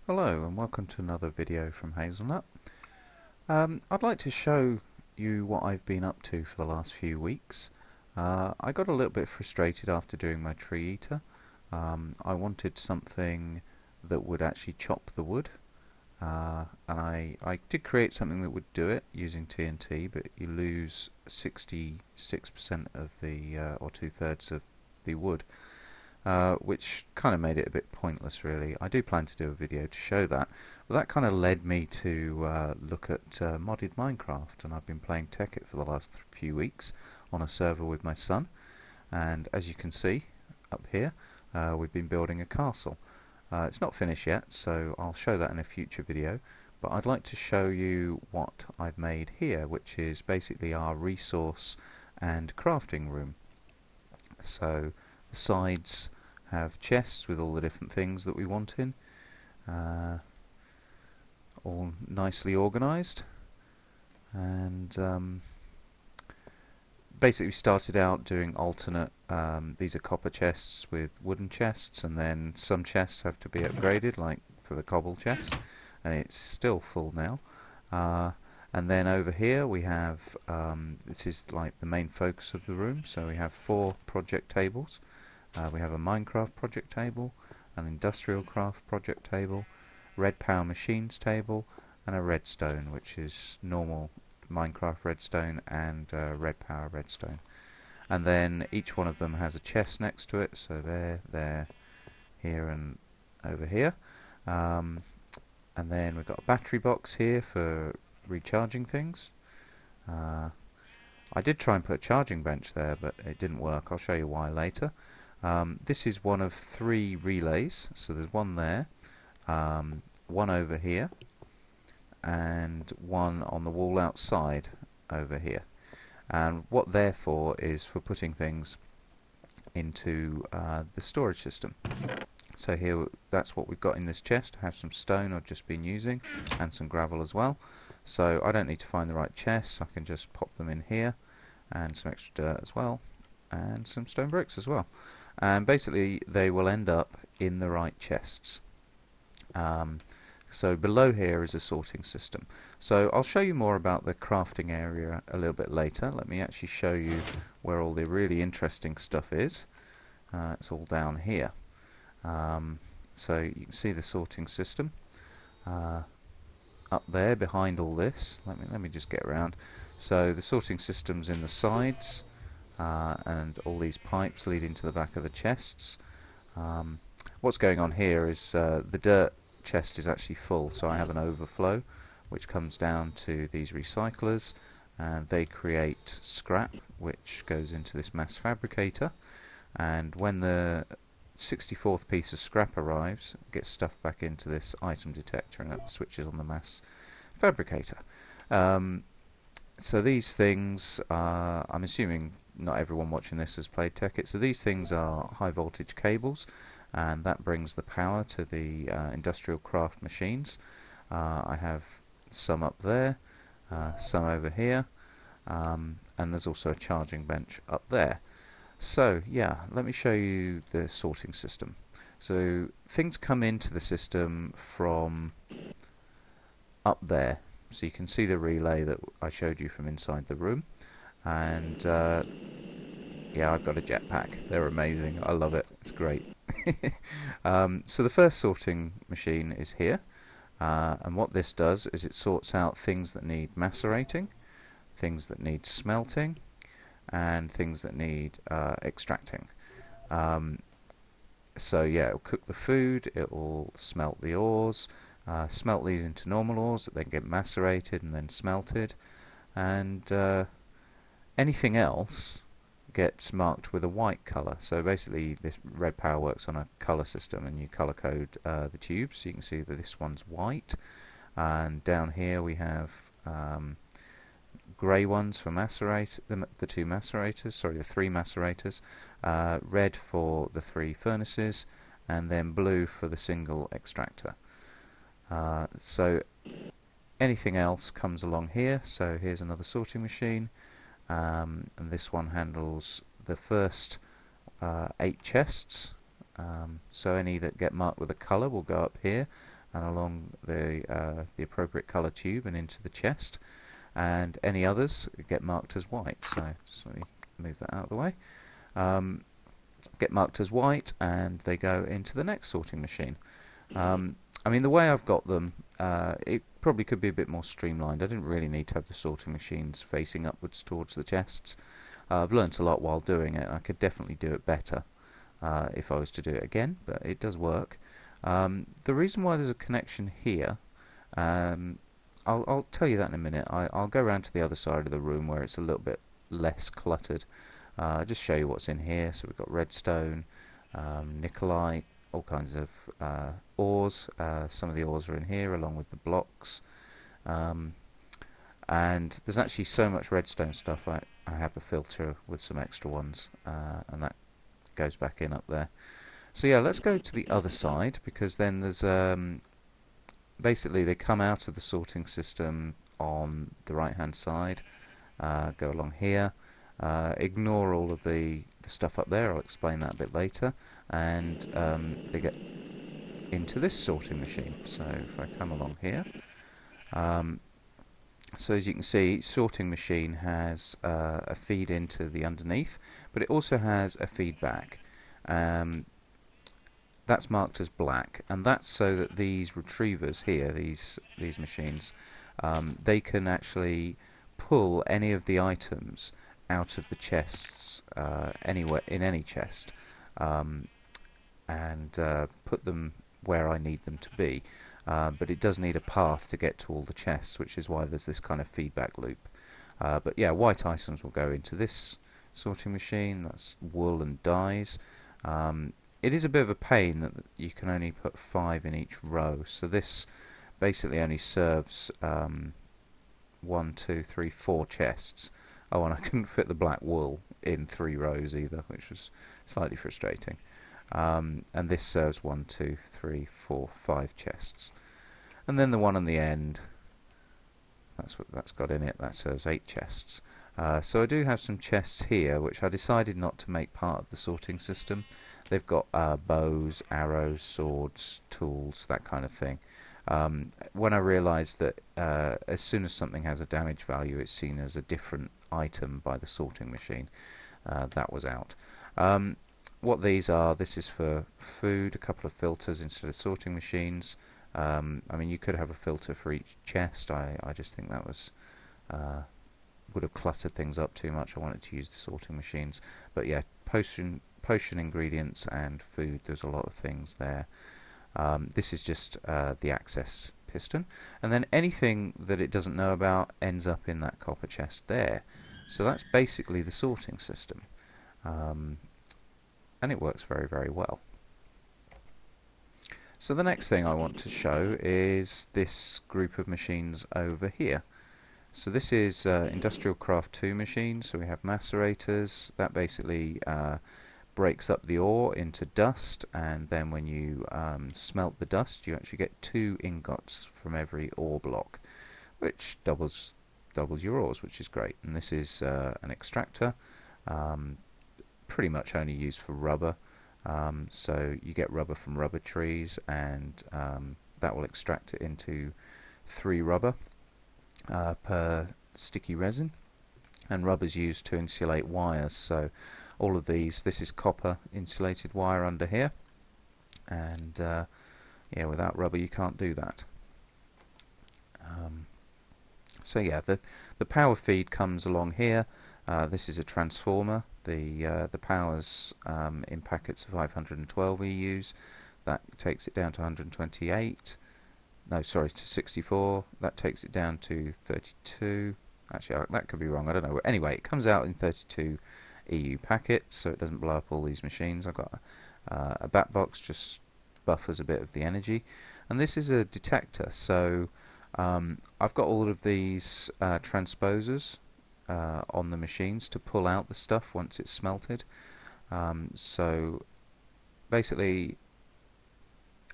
Hello and welcome to another video from Hazelnut. I'd like to show you what I've been up to for the last few weeks. I got a little bit frustrated after doing my tree eater. I wanted something that would actually chop the wood, and I did create something that would do it using TNT, but you lose 66% of the or 2/3 of the wood. Which kind of made it a bit pointless, really. I do plan to do a video to show that, but that kind of led me to look at modded Minecraft, and I've been playing Tekkit for the last few weeks on a server with my son, and as you can see up here, we've been building a castle. It's not finished yet, so I'll show that in a future video, but I'd like to show you what I've made here, which is basically our resource and crafting room. So the sides have chests with all the different things that we want in, all nicely organised, and basically we started out doing alternate, these are copper chests with wooden chests, and then some chests have to be upgraded, like for the cobble chest, and it's still full now. And then over here we have, this is like the main focus of the room, so we have 4 project tables. We have a Minecraft project table, an IndustrialCraft project table, Redpower machines table, and a redstone, which is normal Minecraft redstone and Redpower redstone. And then each one of them has a chest next to it, so there, here and over here. And then we've got a battery box here for recharging things. I did try and put a charging bench there, but it didn't work. I'll show you why later. This is one of 3 relays, so there's one there, one over here, and one on the wall outside over here. And what they're for is for putting things into the storage system. So here, that's what we've got in this chest. I have some stone I've just been using, and some gravel as well. So I don't need to find the right chests, I can just pop them in here, and some extra dirt as well, and some stone bricks as well. And basically they will end up in the right chests. So below here is a sorting system. So I'll show you more about the crafting area a little bit later. Let me actually show you where all the really interesting stuff is. It's all down here. So you can see the sorting system up there behind all this. Let me just get around. So the sorting system's in the sides, and all these pipes leading to the back of the chests. What's going on here is the dirt chest is actually full, so I have an overflow which comes down to these recyclers, and they create scrap which goes into this mass fabricator, and when the 64th piece of scrap arrives, it gets stuffed back into this item detector, and it switches on the mass fabricator. So these things, I'm assuming not everyone watching this has played Tekkit, so these things are high voltage cables, and that brings the power to the IndustrialCraft machines. I have some up there, some over here, and there's also a charging bench up there. So yeah, let me show you the sorting system. So things come into the system from up there, so you can see the relay that I showed you from inside the room, and yeah, I've got a jetpack. They're amazing. I love it. It's great. So the first sorting machine is here, and what this does is it sorts out things that need macerating, things that need smelting, and things that need extracting. So yeah, it'll cook the food, it will smelt the ores, smelt these into normal ores that then get macerated and then smelted, and anything else gets marked with a white colour. So basically this Redpower works on a colour system, and you colour code the tubes, so you can see that this one's white, and down here we have grey ones for macerate, the 2 macerators, sorry, the 3 macerators, red for the 3 furnaces, and then blue for the single extractor. So anything else comes along here. So here's another sorting machine, and this one handles the first 8 chests, so any that get marked with a colour will go up here, and along the appropriate colour tube and into the chest, and any others get marked as white. So just let me move that out of the way. Get marked as white, and they go into the next sorting machine. I mean, the way I've got them, it probably could be a bit more streamlined. I didn't really need to have the sorting machines facing upwards towards the chests. I've learnt a lot while doing it, and I could definitely do it better if I was to do it again, but it does work. The reason why there's a connection here, I'll tell you that in a minute. I'll go around to the other side of the room where it's a little bit less cluttered. Just show you what's in here. So we've got redstone, nickelite, all kinds of ores. Some of the ores are in here along with the blocks. And there's actually so much redstone stuff, I have a filter with some extra ones, and that goes back in up there. So yeah, let's go to the other side, because then there's basically they come out of the sorting system on the right hand side, go along here, ignore all of the stuff up there, I'll explain that a bit later, and they get into this sorting machine. So if I come along here, so as you can see, each sorting machine has a feed into the underneath, but it also has a feedback. That's marked as black, and that's so that these retrievers here, these machines, they can actually pull any of the items out of the chests, anywhere in any chest, and put them where I need them to be. But it does need a path to get to all the chests, which is why there's this kind of feedback loop. But yeah, white items will go into this sorting machine. That's wool and dyes. It is a bit of a pain that you can only put 5 in each row, so this basically only serves 1, 2, 3, 4 chests. Oh, and I couldn't fit the black wool in 3 rows either, which was slightly frustrating. And this serves 1, 2, 3, 4, 5 chests. And then the one on the end, that's what that's got in it, that serves 8 chests. So I do have some chests here which I decided not to make part of the sorting system. They've got bows, arrows, swords, tools, that kind of thing. When I realised that as soon as something has a damage value, it's seen as a different item by the sorting machine, that was out. What these are, this is for food, a couple of filters instead of sorting machines. I mean, you could have a filter for each chest. I just think that was would have cluttered things up too much. I wanted to use the sorting machines. But yeah, potion ingredients and food, there's a lot of things there. This is just the access piston, and then anything that it doesn't know about ends up in that copper chest there. So that's basically the sorting system, and it works very, very well. So the next thing I want to show is this group of machines over here. So this is IndustrialCraft 2 machines. So we have macerators that basically breaks up the ore into dust, and then when you smelt the dust, you actually get 2 ingots from every ore block, which doubles your ores, which is great. And this is an extractor, pretty much only used for rubber. So you get rubber from rubber trees, and that will extract it into 3 rubber per sticky resin. And rubber's used to insulate wires, so all of these, this is copper insulated wire under here, and yeah, without rubber you can't do that. So yeah, the power feed comes along here. This is a transformer. The power's in packets of 512 EUs. That takes it down to 128. No, sorry, to 64. That takes it down to 32. Actually, that could be wrong. I don't know. Anyway, it comes out in 32 EU packets, so it doesn't blow up all these machines. I've got a bat box, just buffers a bit of the energy. And this is a detector. So I've got all of these transposers on the machines to pull out the stuff once it's smelted. So basically,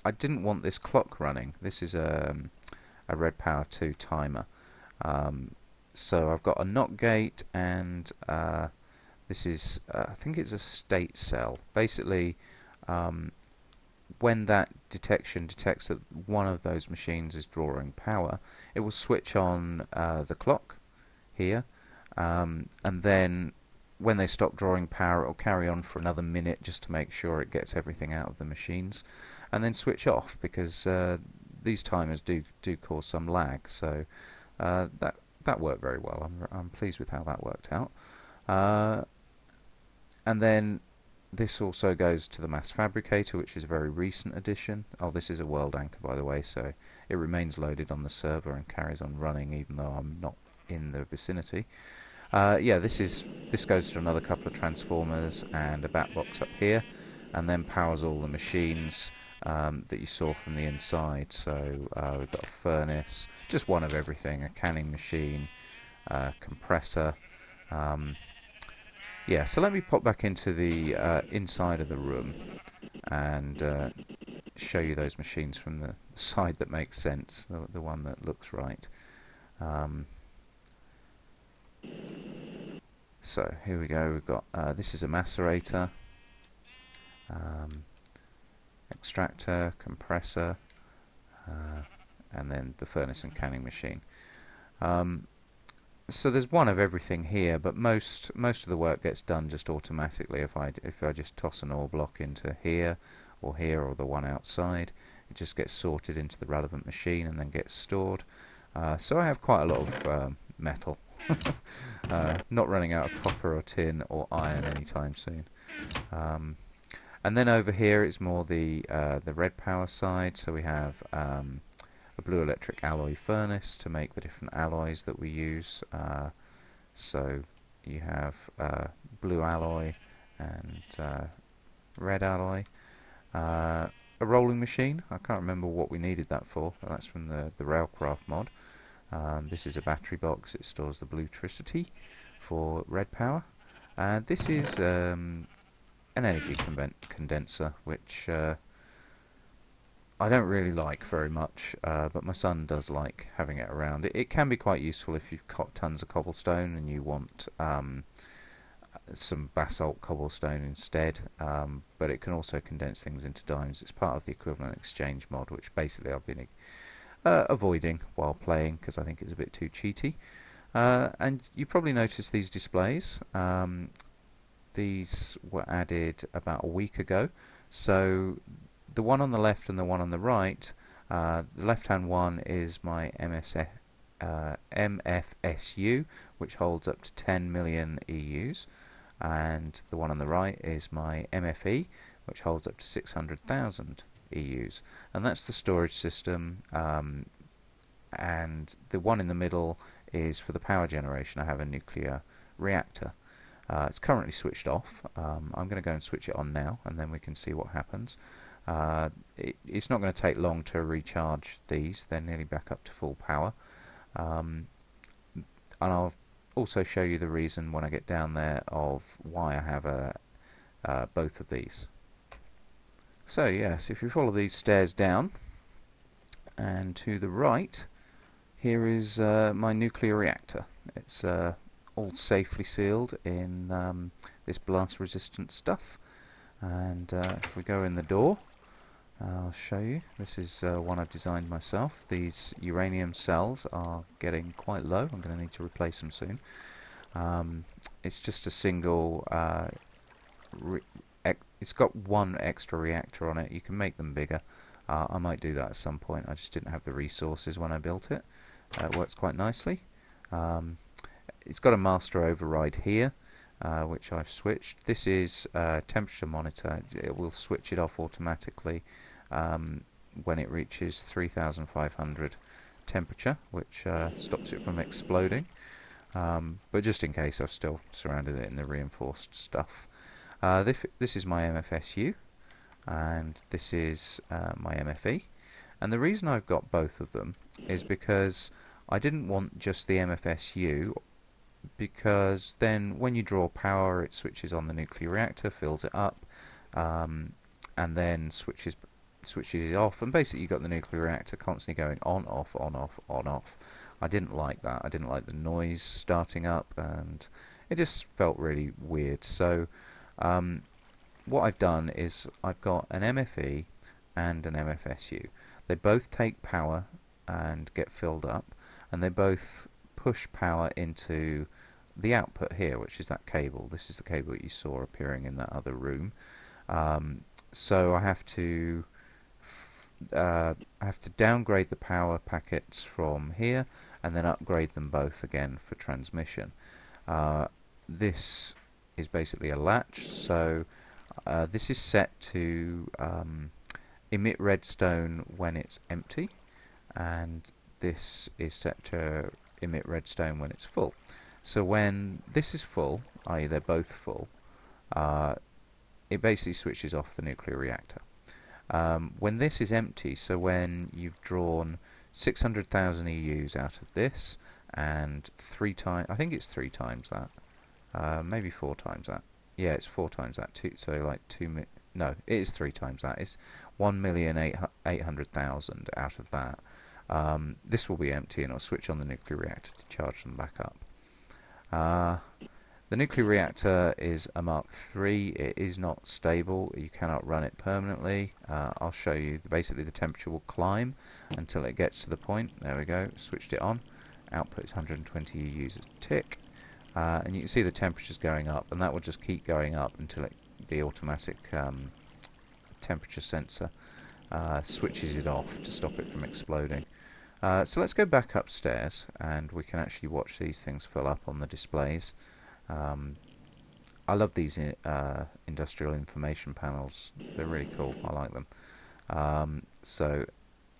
I didn't want this clock running. This is a Redpower2 timer. So I've got a NOT gate, and this is I think it's a state cell. Basically, when that detection detects that one of those machines is drawing power, it will switch on the clock here, and then when they stop drawing power, it will carry on for another minute just to make sure it gets everything out of the machines, and then switch off, because these timers do cause some lag. So that worked very well. I'm pleased with how that worked out. And then this also goes to the mass fabricator, which is a very recent addition. Oh, this is a world anchor, by the way, so it remains loaded on the server and carries on running even though I'm not in the vicinity. Yeah, this goes to another couple of transformers and a bat box up here, and then powers all the machines that you saw from the inside. So we've got a furnace, just one of everything, a canning machine, compressor. Yeah, so let me pop back into the inside of the room and show you those machines from the side that makes sense, the one that looks right. So here we go. We've got this is a macerator, extractor, compressor, and then the furnace and canning machine. So there's one of everything here, but most of the work gets done just automatically if I just toss an ore block into here or the one outside. It just gets sorted into the relevant machine and then gets stored. So I have quite a lot of metal. Not running out of copper or tin or iron anytime soon. And then over here it's more the Redpower side. So we have a blue electric alloy furnace to make the different alloys that we use. So you have blue alloy and red alloy. A rolling machine. I can't remember what we needed that for. That's from the Railcraft mod. This is a battery box. It stores the bluetricity for Redpower. And this is an energy condenser, which I don't really like very much, but my son does like having it around. It can be quite useful if you've got tons of cobblestone and you want some basalt cobblestone instead, but it can also condense things into dimes. It's part of the equivalent exchange mod, which basically I've been avoiding while playing because I think it's a bit too cheaty. And you probably noticed these displays. These were added about a week ago. So the one on the left and the one on the right, the left hand one is my MFSU, which holds up to 10 million EUs, and the one on the right is my MFE, which holds up to 600,000 EUs, and that's the storage system. And the one in the middle is for the power generation. I have a nuclear reactor. It's currently switched off. I'm going to go and switch it on now, and then we can see what happens. It's not going to take long to recharge these. They're nearly back up to full power. And I'll also show you the reason when I get down there of why I have both of these. So yes, if you follow these stairs down, and to the right, here is my nuclear reactor. It's all safely sealed in this blast resistant stuff. And if we go in the door, I'll show you. This is one I've designed myself. These uranium cells are getting quite low. I'm going to need to replace them soon. It's just a single it's got one extra reactor on it. You can make them bigger. I might do that at some point. I just didn't have the resources when I built it. It works quite nicely. It's got a master override here, which I've switched. This is temperature monitor. It will switch it off automatically when it reaches 3,500 temperature, which stops it from exploding. But just in case, I've still surrounded it in the reinforced stuff. This is my MFSU, and this is my MFE. And the reason I've got both of them is because I didn't want just the MFSU, because then when you draw power it switches on the nuclear reactor, fills it up, and then switches it off, and basically you've got the nuclear reactor constantly going on, off, on, off, on, off. I didn't like that. I didn't like the noise starting up, and it just felt really weird. So what I've done is I've got an MFE and an MFSU. They both take power and get filled up, and they both push power into the output here, which is that cable. This is the cable that you saw appearing in that other room. So I have to downgrade the power packets from here and then upgrade them both again for transmission. This is basically a latch, so this is set to emit redstone when it's empty, and this is set to emit redstone when it's full. So when this is full, i.e. they're both full, it basically switches off the nuclear reactor. When this is empty, so when you've drawn 600,000 EUs out of this, and I think it's 3 times that, maybe 4 times that. Yeah, it's 4 times that. So like no, it is 3 times that. It's 1,800,000 out of that. This will be empty, and it'll switch on the nuclear reactor to charge them back up. The nuclear reactor is a Mark III. It is not stable. You cannot run it permanently. I'll show you. Basically, the temperature will climb until it gets to the point. There we go. Switched it on. Output is 120 EUs a tick. And you can see the temperature's going up, and that will just keep going up until the automatic temperature sensor switches it off to stop it from exploding. So let's go back upstairs, and we can actually watch these things fill up on the displays. I love these industrial information panels. They're really cool. I like them. So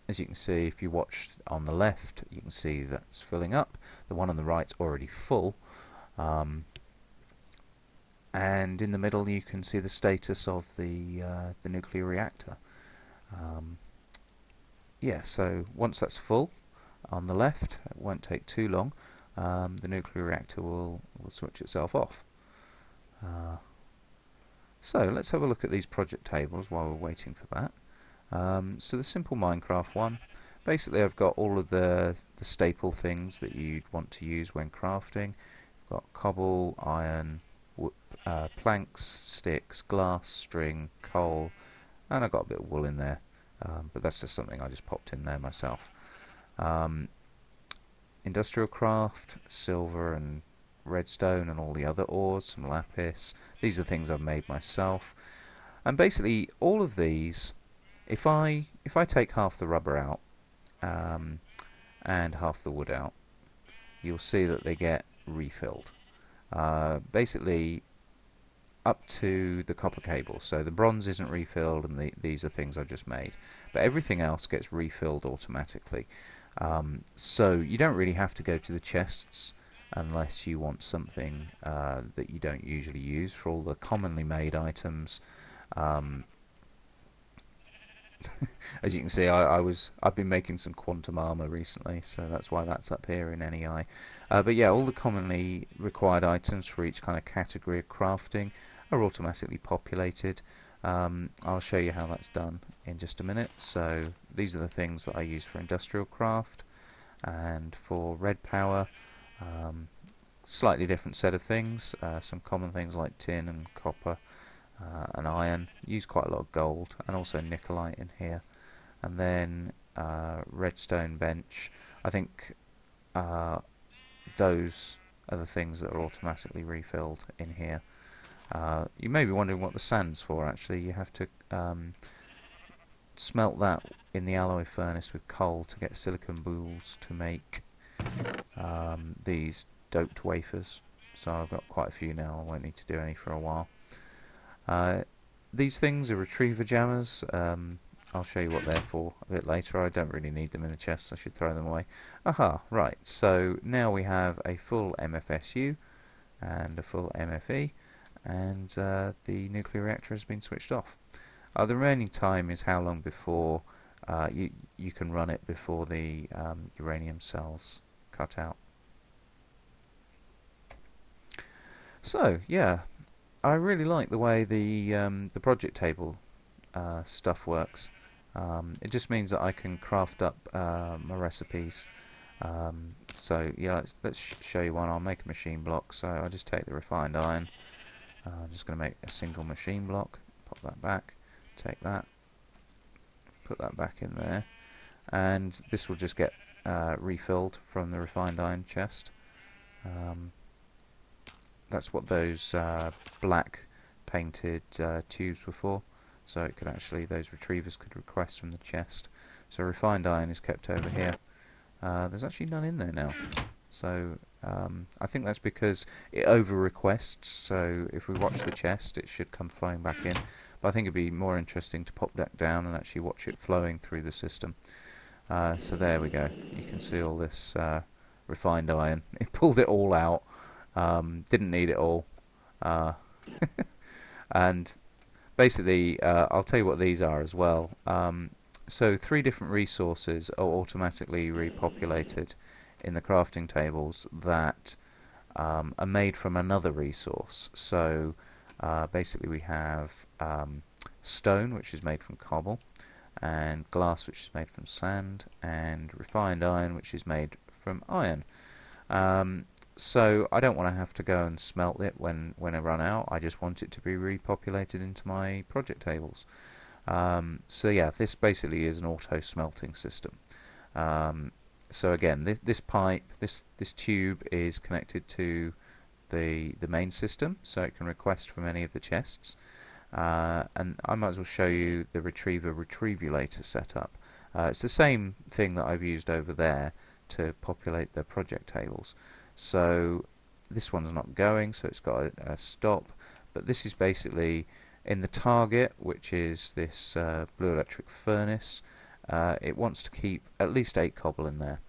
as you can see, if you watch on the left, you can see that's filling up. The one on the right's already full. And in the middle you can see the status of the nuclear reactor. Yeah, so once that's full on the left, it won't take too long, the nuclear reactor will switch itself off. So let's have a look at these project tables while we're waiting for that. So the simple Minecraft one, basically I've got all of the staple things that you'd want to use when crafting. I've got cobble, iron, planks, sticks, glass, string, coal, and I've got a bit of wool in there, but that's just something I just popped in there myself. IndustrialCraft, silver and redstone and all the other ores, some lapis. These are things I've made myself. And basically all of these, if I take half the rubber out and half the wood out, you'll see that they get refilled. Basically up to the copper cable, so the bronze isn't refilled, and these are things I've just made, but everything else gets refilled automatically. So you don't really have to go to the chests unless you want something that you don't usually use. For all the commonly made items, as you can see, I've been making some quantum armor recently, so that's why that's up here in NEI. But yeah, all the commonly required items for each kind of category of crafting are automatically populated. I'll show you how that's done in just a minute. So these are the things that I use for IndustrialCraft, and for Redpower, slightly different set of things. Some common things like tin and copper. And iron. Use quite a lot of gold and also nickelite in here, and then redstone bench. I think those are the things that are automatically refilled in here. You may be wondering what the sand's for. Actually, you have to smelt that in the alloy furnace with coal to get silicon boules to make these doped wafers. So I've got quite a few now. I won't need to do any for a while. These things are retriever jammers. I'll show you what they're for a bit later. I don't really need them in the chest. I should throw them away. Aha, right. So now we have a full MFSU and a full MFE, and the nuclear reactor has been switched off. The remaining time is how long before you can run it before the uranium cells cut out. So yeah, I really like the way the project table stuff works. It just means that I can craft up my recipes. So yeah, let's show you one. I'll make a machine block. So I just take the refined iron. I'm just going to make a single machine block. Pop that back. Take that. put that back in there, and this will just get refilled from the refined iron chest. That's what those black painted tubes were for, so it could actually, those retrievers could request from the chest. So refined iron is kept over here. There's actually none in there now, so I think that's because it over requests, so if we watch the chest it should come flowing back in, but I think it'd be more interesting to pop that down and actually watch it flowing through the system. So there we go, you can see all this refined iron. It pulled it all out. Didn't need it all. And basically I'll tell you what these are as well. So 3 different resources are automatically repopulated in the crafting tables that are made from another resource. So basically we have stone, which is made from cobble, and glass, which is made from sand, and refined iron, which is made from iron. So I don't want to have to go and smelt it when I run out. I just want it to be repopulated into my project tables. So yeah, this basically is an auto smelting system. So again, this pipe, this tube is connected to the main system, so it can request from any of the chests. And I might as well show you the retrievulator setup. It's the same thing that I've used over there to populate the project tables. So this one's not going, so it's got a stop, but this is basically in the target, which is this blue electric furnace. It wants to keep at least 8 cobble in there,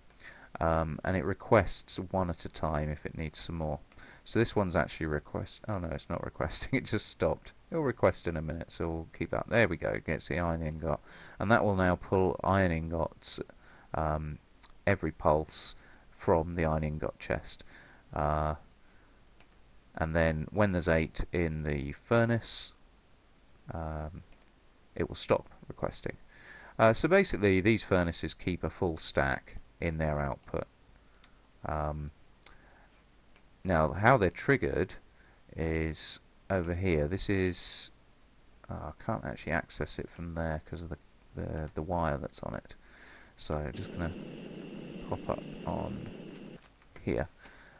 and it requests 1 at a time if it needs some more. So this one's actually oh no, it's not requesting, it just stopped. It'll request in a minute, so we'll keep that. There we go, it gets the iron ingot, and that will now pull iron ingots every pulse from the iron ingot chest. And then when there's 8 in the furnace, it will stop requesting. So basically these furnaces keep a full stack in their output. Now how they're triggered is over here. This is I can't actually access it from there because of the wire that's on it, so I'm just going to pop up on here.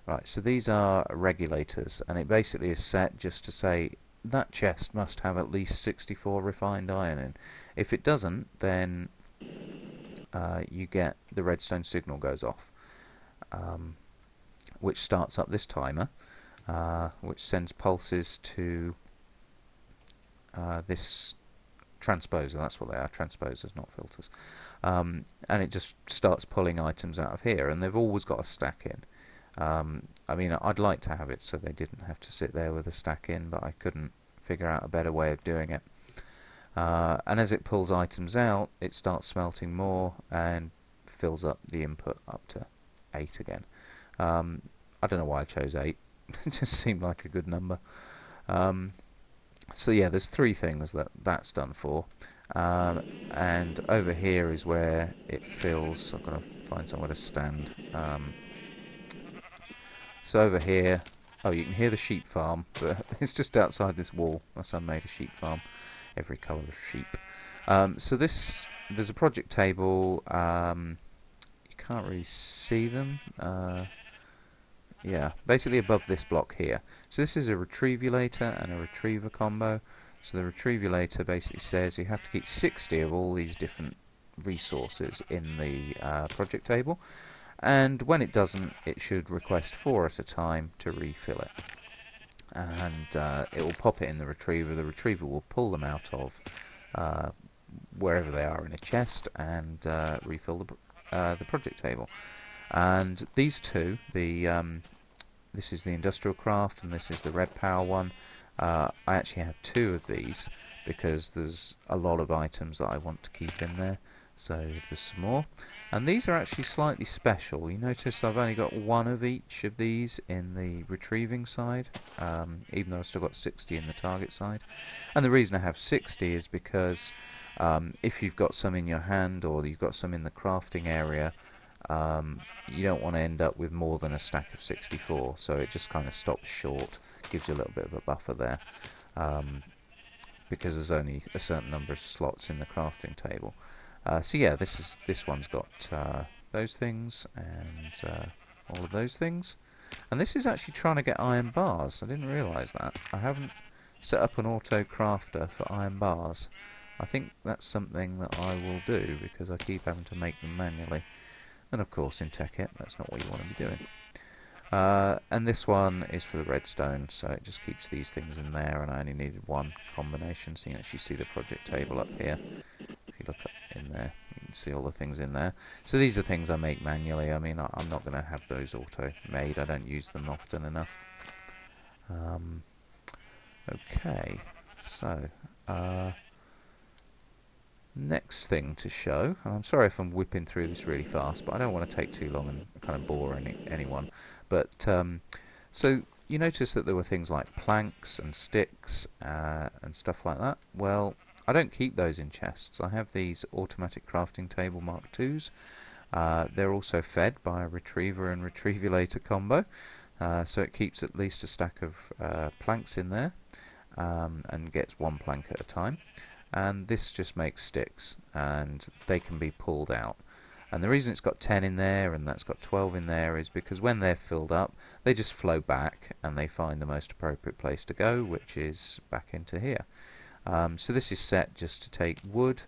Right, so these are regulators, and it basically is set just to say that chest must have at least 64 refined iron in. If it doesn't, then you get the redstone signal goes off, which starts up this timer, which sends pulses to this transposer. That's what they are, transposers, not filters. And it just starts pulling items out of here, and they've always got a stack in. I mean, I'd like to have it so they didn't have to sit there with a stack in, but I couldn't figure out a better way of doing it. And as it pulls items out, it starts smelting more and fills up the input up to 8 again. I don't know why I chose 8. It just seemed like a good number. So yeah, there's 3 things that's done for. And over here is where it fills. I've got to find somewhere to stand. So over here, oh, you can hear the sheep farm, but it's just outside this wall. My son made a sheep farm, every colour of sheep. So there's a project table. You can't really see them. Yeah, basically above this block here. So this is a retrievulator and a retriever combo. So the retrievulator basically says you have to keep 60 of all these different resources in the project table, and when it doesn't, it should request 4 at a time to refill it, and it will pop it in the retriever. The retriever will pull them out of wherever they are in a chest and refill the project table. And these two, this is the IndustrialCraft and this is the Redpower one. I actually have 2 of these because there's a lot of items that I want to keep in there, so there's some more. And these are actually slightly special. You notice I've only got 1 of each of these in the retrieving side, even though I've still got 60 in the target side. And the reason I have 60 is because if you've got some in your hand or you've got some in the crafting area, you don't want to end up with more than a stack of 64, so it just kind of stops short, gives you a little bit of a buffer there, because there's only a certain number of slots in the crafting table. So yeah, this one's got those things and all of those things. And this is actually trying to get iron bars. I didn't realise that. I haven't set up an auto crafter for iron bars. I think that's something that I will do because I keep having to make them manually. And of course in Tekkit, that's not what you want to be doing. And this one is for the redstone, so it just keeps these things in there, and I only needed one combination, so you can actually see the project table up here. If you look up in there, you can see all the things in there. So these are things I make manually. I mean, I'm not going to have those auto-made. I don't use them often enough. Okay, so next thing to show, and I'm sorry if I'm whipping through this really fast, but I don't want to take too long and kind of bore anyone. But so you notice that there were things like planks and sticks and stuff like that. Well, I don't keep those in chests. I have these automatic crafting table Mark IIs. They're also fed by a retriever and retrievulator combo, so it keeps at least a stack of planks in there and gets one plank at a time. And this just makes sticks, and they can be pulled out. And the reason it's got 10 in there and that's got 12 in there is because when they're filled up, they just flow back and they find the most appropriate place to go, which is back into here. So this is set just to take wood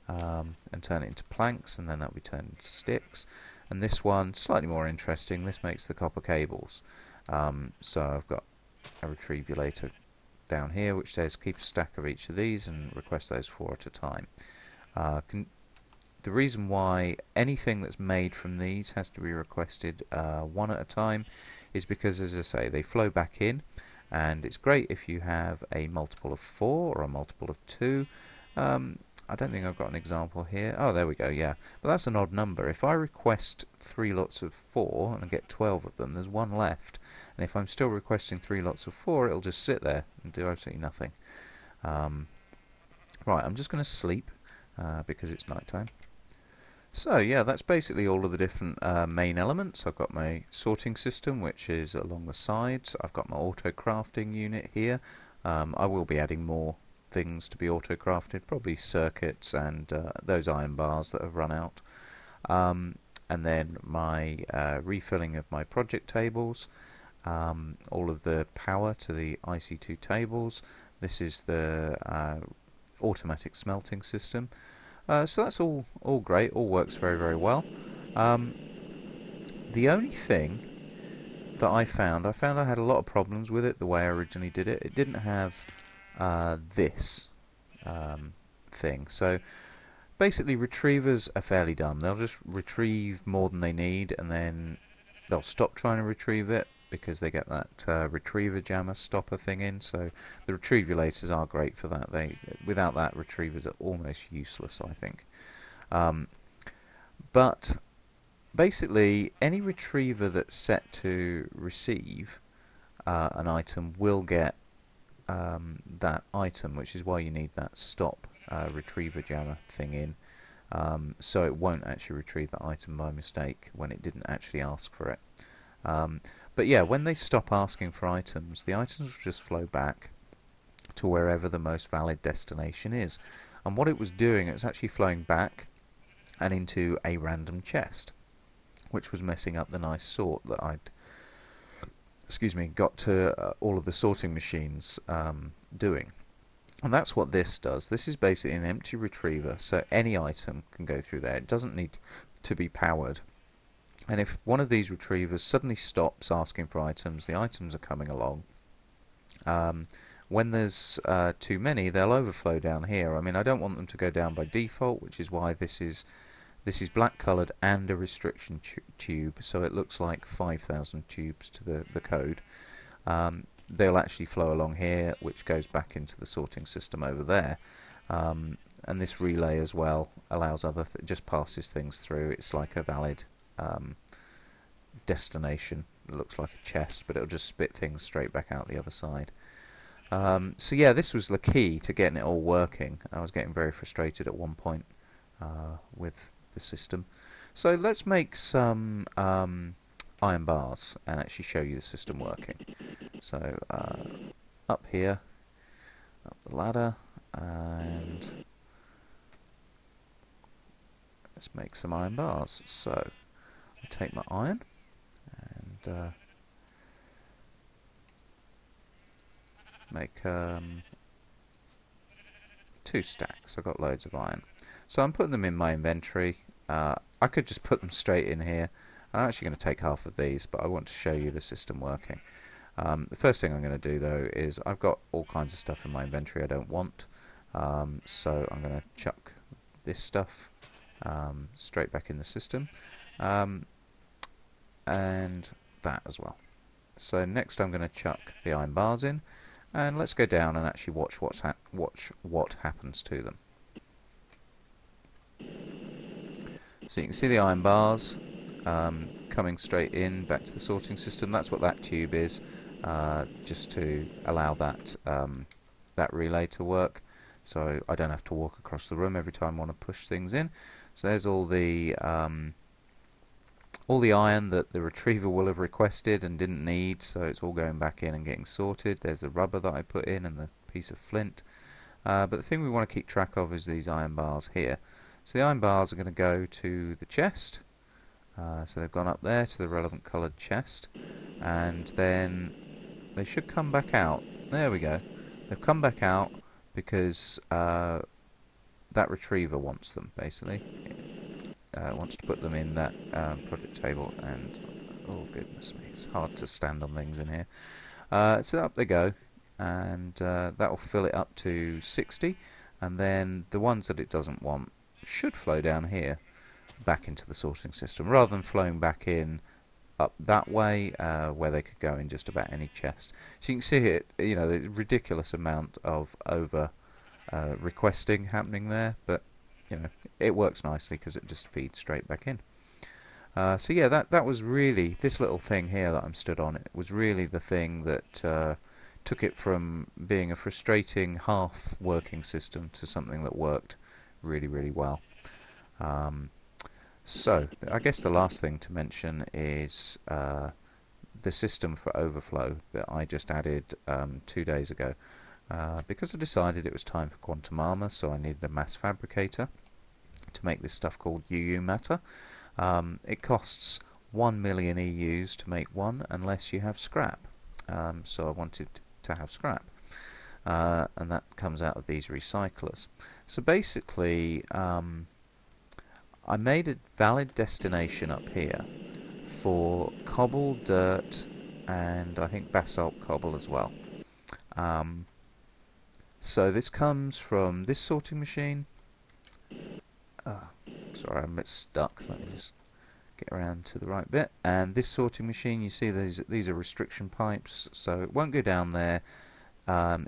and turn it into planks, and then that will be turned into sticks. And this one, slightly more interesting, this makes the copper cables. So I've got a retrievulator down here which says keep a stack of each of these and request those 4 at a time. The reason why anything that's made from these has to be requested 1 at a time is because, as I say, they flow back in, and it's great if you have a multiple of 4 or a multiple of 2. I don't think I've got an example here. Oh, there we go, yeah. But that's an odd number. If I request 3 lots of 4 and get 12 of them, there's 1 left. And if I'm still requesting 3 lots of 4, it'll just sit there and do absolutely nothing. Right, I'm just going to sleep because it's night time. So yeah, that's basically all of the different main elements. I've got my sorting system, which is along the sides. I've got my auto crafting unit here. I will be adding more things to be auto crafted, probably circuits and those iron bars that have run out. And then my refilling of my project tables, all of the power to the IC2 tables. This is the automatic smelting system. So that's all great, all works very, very well. The only thing that I found I had a lot of problems with it the way I originally did it. It didn't have this thing. So basically retrievers are fairly dumb. They'll just retrieve more than they need, and then they'll stop trying to retrieve it because they get that retriever jammer stopper thing in. So the retrievulators are great for that. Without that, retrievers are almost useless, I think. But basically any retriever that's set to receive an item will get that item, which is why you need that stop retriever jammer thing in, so it won't actually retrieve that item by mistake when it didn't actually ask for it. But yeah, when they stop asking for items, the items will just flow back to wherever the most valid destination is. And what it was doing, it was actually flowing back and into a random chest, which was messing up the nice sort that I'd got to all of the sorting machines doing. And that's what this does. This is basically an empty retriever, so any item can go through there. It doesn't need to be powered. And if one of these retrievers suddenly stops asking for items, the items are coming along. When there's too many, they'll overflow down here. I mean, I don't want them to go down by default, which is why this is black coloured and a restriction tube, so it looks like 5,000 tubes to the code. They'll actually flow along here, which goes back into the sorting system over there. And this relay as well allows just passes things through. It's like a valid destination. It looks like a chest, but it'll just spit things straight back out the other side. So yeah, this was the key to getting it all working. I was getting very frustrated at one point with the system. So let's make some iron bars and actually show you the system working. So up here, up the ladder, and let's make some iron bars. So I take my iron and make 2 stacks. I've got loads of iron. So I'm putting them in my inventory. I could just put them straight in here. I'm actually going to take half of these, but I want to show you the system working. The first thing I'm going to do though is I've got all kinds of stuff in my inventory I don't want. So I'm going to chuck this stuff straight back in the system. And that as well. So next I'm going to chuck the iron bars in. And let's go down and actually watch what happens to them. So you can see the iron bars coming straight in back to the sorting system. That's what that tube is, just to allow that that relay to work. So I don't have to walk across the room every time I want to push things in. So there's all the iron that the retriever will have requested and didn't need, so it's all going back in and getting sorted. There's the rubber that I put in and the piece of flint. But the thing we want to keep track of is these iron bars here. So the iron bars are going to go to the chest. So they've gone up there to the relevant coloured chest. And then they should come back out. There we go. They've come back out because that retriever wants them, basically. Wants to put them in that project table, and oh goodness me, it's hard to stand on things in here. So up they go, and that will fill it up to 60, and then the ones that it doesn't want should flow down here back into the sorting system, rather than flowing back in up that way, where they could go in just about any chest. So you can see it, you know, the ridiculous amount of over requesting happening there, but you know, it works nicely because it just feeds straight back in. So yeah, that was really, this little thing here that I'm stood on, it was really the thing that took it from being a frustrating half working system to something that worked really, really well. So I guess the last thing to mention is the system for overflow that I just added 2 days ago. Because I decided it was time for quantum armor, so I needed a mass fabricator to make this stuff called UU matter. It costs 1 million EUs to make one unless you have scrap. So I wanted to have scrap. And that comes out of these recyclers. So basically, I made a valid destination up here for cobble, dirt, and I think basalt cobble as well. So this comes from this sorting machine. Sorry, I'm a bit stuck. Let me just get around to the right bit. And this sorting machine, you see these are restriction pipes, so it won't go down there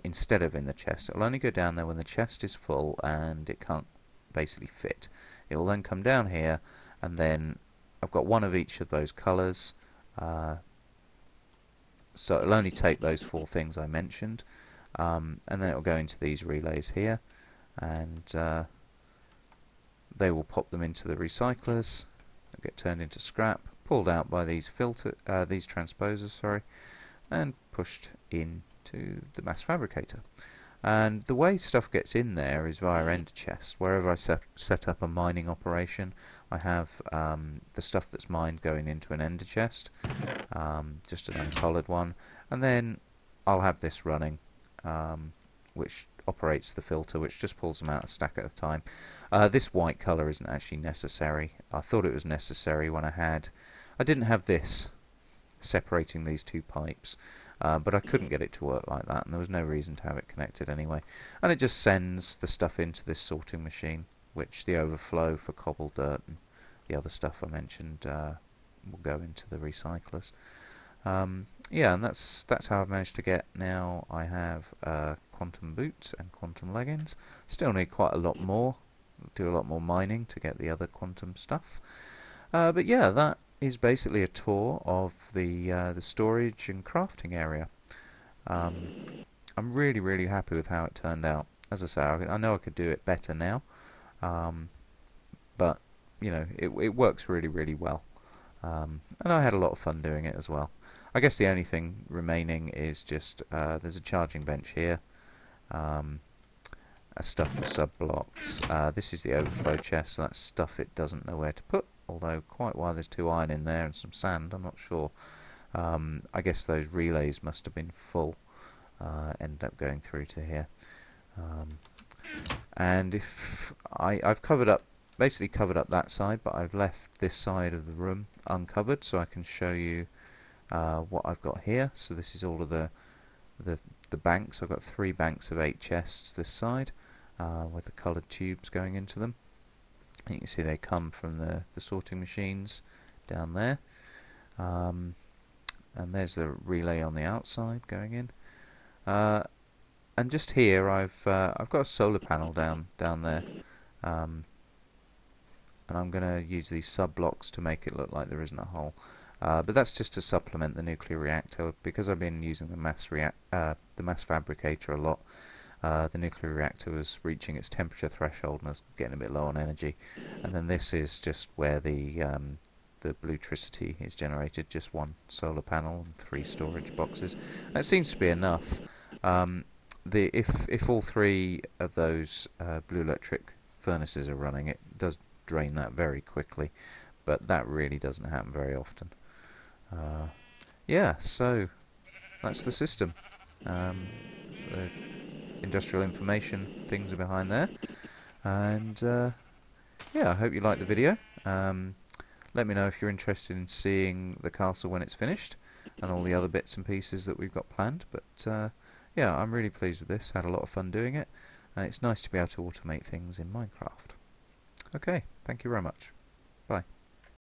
instead of in the chest. It'll only go down there when the chest is full and it can't basically fit. It will then come down here, and then I've got one of each of those colours. So it'll only take those 4 things I mentioned. And then it will go into these relays here, and they will pop them into the recyclers. They'll get turned into scrap, pulled out by these these transposers, sorry, and pushed into the mass fabricator. And the way stuff gets in there is via ender chest. Wherever I set up a mining operation, I have the stuff that's mined going into an ender chest, just an uncoloured one, and then I'll have this running, which operates the filter, which just pulls them out a stack at a time. This white colour isn't actually necessary. I thought it was necessary when I didn't have this separating these 2 pipes, but I couldn't get it to work like that, and there was no reason to have it connected anyway. And it just sends the stuff into this sorting machine, which the overflow for cobble, dirt, and the other stuff I mentioned will go into the recyclers. Yeah, and that's how I've managed to get now. I have quantum boots and quantum leggings. Still need quite a lot more. Do a lot more mining to get the other quantum stuff. But yeah, that is basically a tour of the storage and crafting area. I'm really, really happy with how it turned out. As I say, I know I could do it better now, but you know, it works really, really well. And I had a lot of fun doing it as well. I guess the only thing remaining is just there's a charging bench here, stuff for sub-blocks. This is the overflow chest, so that's stuff it doesn't know where to put, although quite why there's 2 iron in there and some sand, I'm not sure. I guess those relays must have been full, ended up going through to here. And if I've basically covered up that side, but I've left this side of the room uncovered, so I can show you what I've got here. So this is all of the banks. I've got 3 banks of 8 chests this side, with the coloured tubes going into them. And you can see they come from the sorting machines down there. And there's the relay on the outside going in. And just here I've got a solar panel down there. And I'm going to use these sub-blocks to make it look like there isn't a hole. But that's just to supplement the nuclear reactor, because I've been using the mass fabricator a lot. The nuclear reactor was reaching its temperature threshold and was getting a bit low on energy, and then this is just where the bluetricity is generated. Just 1 solar panel and 3 storage boxes. That seems to be enough. If all 3 of those blue electric furnaces are running, it does drain that very quickly, but that really doesn't happen very often. Yeah, so that's the system. The industrial information things are behind there, and yeah, I hope you liked the video. Let me know if you're interested in seeing the castle when it's finished and all the other bits and pieces that we've got planned. But yeah, I'm really pleased with this, had a lot of fun doing it, and it's nice to be able to automate things in Minecraft. Okay, thank you very much. Bye.